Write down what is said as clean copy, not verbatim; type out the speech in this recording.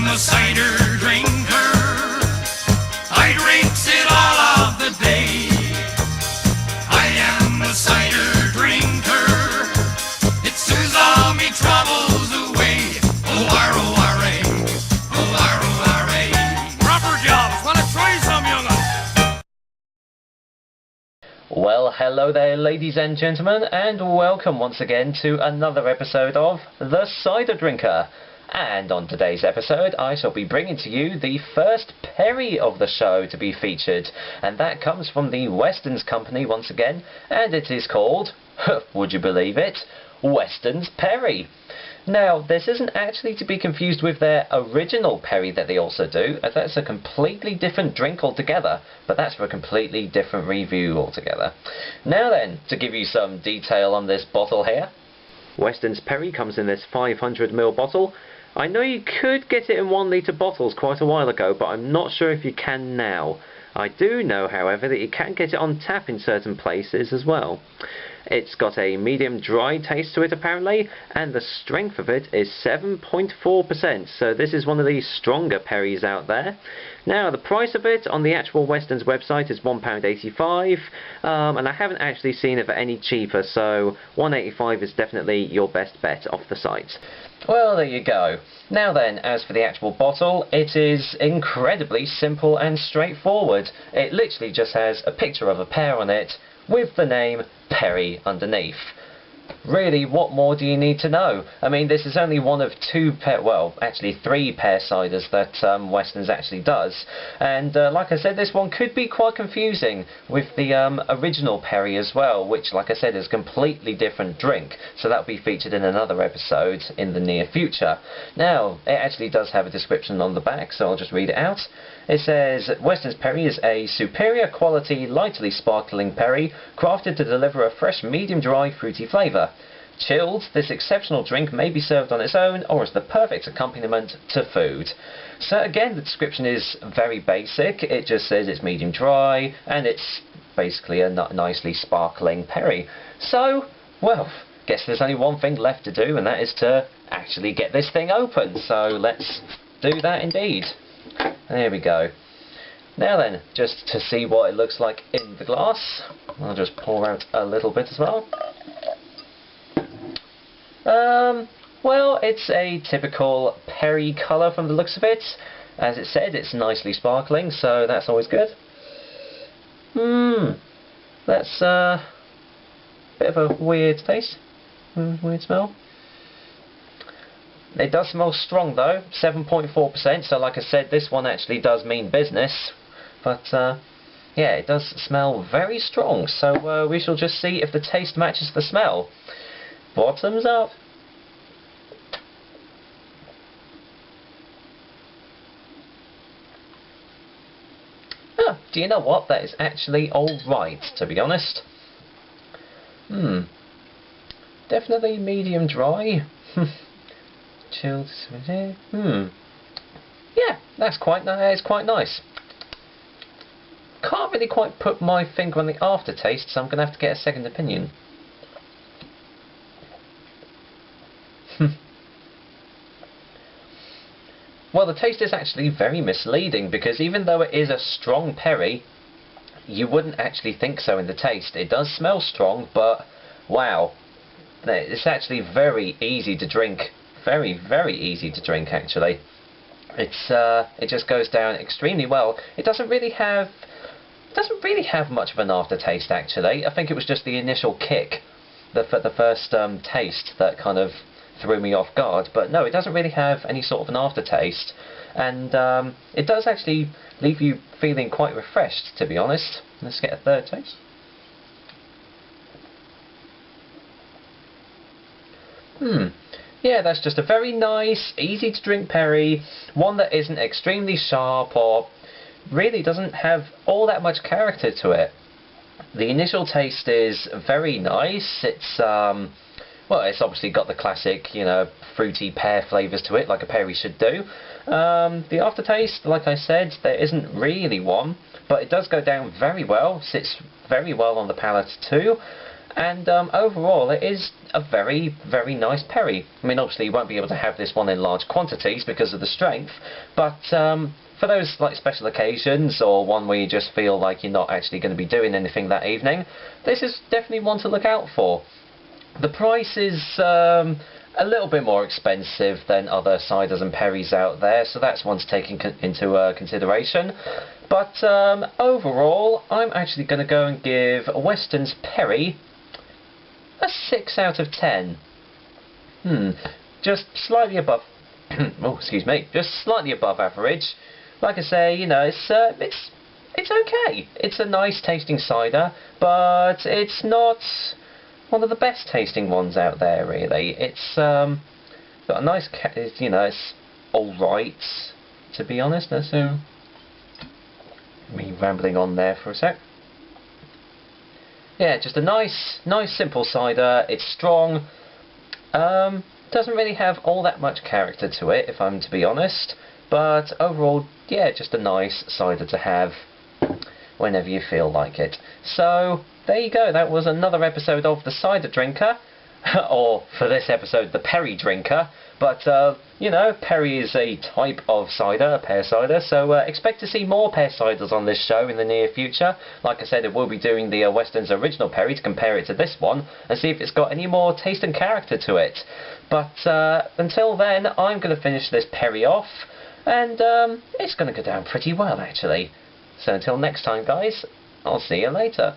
a cider drinker. I drinks it all of the day. I am a cider drinker. It soothes all me troubles away. O-R-O-R-A, O-R-O-R-A. Proper jobs, wanna try some, young'un? Well, hello there, ladies and gentlemen, and welcome once again to another episode of The Cider Drinker. And on today's episode, I shall be bringing to you the first Perry of the show to be featured, and that comes from the Weston's company once again, and it is called, would you believe it, Weston's Perry. Now, this isn't actually to be confused with their original Perry that they also do, as that's a completely different drink altogether, but that's for a completely different review altogether. Now then, to give you some detail on this bottle here. Weston's Perry comes in this 500ml bottle. I know you could get it in 1 litre bottles quite a while ago, but I'm not sure if you can now. I do know, however, that you can get it on tap in certain places as well. It's got a medium dry taste to it apparently, and the strength of it is 7.4%, so this is one of the stronger Perrys out there. Now, the price of it on the actual Weston's website is £1.85, and I haven't actually seen it for any cheaper, so £1.85 is definitely your best bet off the site. Well, there you go. Now then, as for the actual bottle, it is incredibly simple and straightforward. It literally just has a picture of a pear on it, with the name Perry underneath. Really, what more do you need to know? I mean, this is only one of three pear ciders that Weston's actually does. And like I said, this one could be quite confusing with the original Perry as well, which, like I said, is a completely different drink. So that'll be featured in another episode in the near future. Now, it actually does have a description on the back, so I'll just read it out. It says, Weston's Perry is a superior quality, lightly sparkling perry, crafted to deliver a fresh, medium-dry, fruity flavour. Chilled, this exceptional drink may be served on its own or as the perfect accompaniment to food. So again, the description is very basic. It just says it's medium dry, and it's basically a nicely sparkling perry. So, well, guess there's only one thing left to do, and that is to actually get this thing open. So let's do that indeed. There we go. Now then, just to see what it looks like in the glass, I'll just pour out a little bit as well. Well, it's a typical Perry colour from the looks of it. As it said, it's nicely sparkling, so that's always good. That's a bit of a weird taste. Weird smell. It does smell strong though, 7.4%, so like I said, this one actually does mean business. But yeah, it does smell very strong, so we shall just see if the taste matches the smell. Bottoms up. Do you know what? That is actually alright, to be honest. Definitely medium dry. Chilled. Yeah, that's quite nice. Can't really quite put my finger on the aftertaste, so I'm going to have to get a second opinion. Well, the taste is actually very misleading, because even though it is a strong perry, you wouldn't actually think so in the taste. It does smell strong, but wow, it's actually very easy to drink. Very, very easy to drink actually. It just goes down extremely well. It doesn't really have much of an aftertaste actually. I think it was just the initial kick, the first taste that kind of threw me off guard, but no, it doesn't really have any sort of an aftertaste, and it does actually leave you feeling quite refreshed, to be honest. Let's get a third taste. Yeah, that's just a very nice, easy to drink perry, one that isn't extremely sharp or really doesn't have all that much character to it. The initial taste is very nice. It's well, it's obviously got the classic, you know, fruity pear flavours to it, like a perry should do. The aftertaste, like I said, there isn't really one, but it does go down very well, sits very well on the palate too. and overall it is a very, very nice perry. I mean, obviously you won't be able to have this one in large quantities because of the strength, but for those like special occasions, or one where you just feel like you're not actually going to be doing anything that evening, this is definitely one to look out for. The price is a little bit more expensive than other ciders and perries out there, so that's one to take into consideration. But overall, I'm actually going to go and give Weston's Perry a 6 out of 10. Just slightly above. Oh, excuse me. Just slightly above average. Like I say, you know, it's okay. It's a nice tasting cider, but it's not one of the best tasting ones out there, really. It's got a nice, you know, it's all right, to be honest. That's me rambling on there for a sec. Yeah, just a nice simple cider. It's strong. Doesn't really have all that much character to it, if I'm to be honest. But overall, yeah, just a nice cider to have whenever you feel like it. So there you go. That was another episode of the Cider Drinker, or for this episode, the Perry Drinker. But you know, Perry is a type of cider, a pear cider, so expect to see more pear ciders on this show in the near future. Like I said, it will be doing the Weston's original Perry to compare it to this one and see if it's got any more taste and character to it. But until then, I'm going to finish this Perry off, and it's going to go down pretty well, actually. So until next time, guys, I'll see you later.